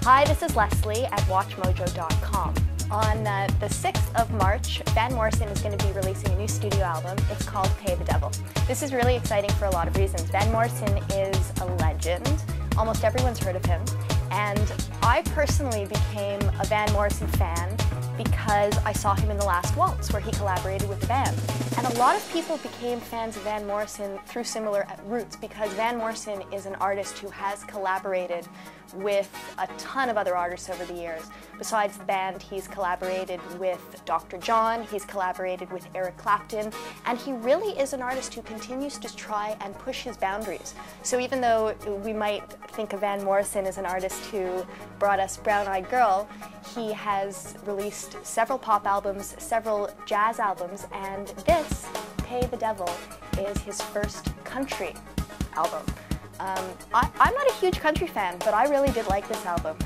Hi, this is Leslie at WatchMojo.com. On the 6th of March, Van Morrison is going to be releasing a new studio album. It's called Pay the Devil. This is really exciting for a lot of reasons. Van Morrison is a legend. Almost everyone's heard of him. And I personally became a Van Morrison fan because I saw him in The Last Waltz, where he collaborated with the band. And a lot of people became fans of Van Morrison through similar roots because Van Morrison is an artist who has collaborated with a ton of other artists over the years. Besides the band, he's collaborated with Dr. John, he's collaborated with Eric Clapton, and he really is an artist who continues to try and push his boundaries. So even though we might think of Van Morrison as an artist who brought us Brown Eyed Girl, he has released several pop albums, several jazz albums, and this, Pay the Devil, is his first country album. I'm not a huge country fan, but I really did like this album.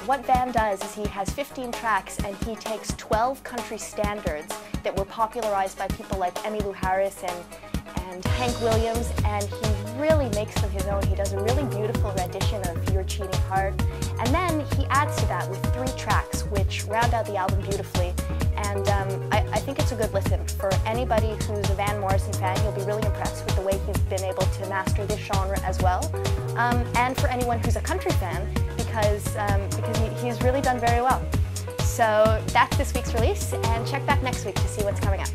What Van does is he has 15 tracks and he takes 12 country standards that were popularized by people like Emmylou Harris and Hank Williams, and he really makes them his own. He does a really beautiful rendition of Your Cheating Heart, and then he adds to that with 3 tracks which round out the album beautifully. And I think it's a good listen. For anybody who's a Van Morrison fan, you'll be really impressed with the way he's been able to master this genre as well. And for anyone who's a country fan, because he's really done very well. So that's this week's release, and check back next week to see what's coming up.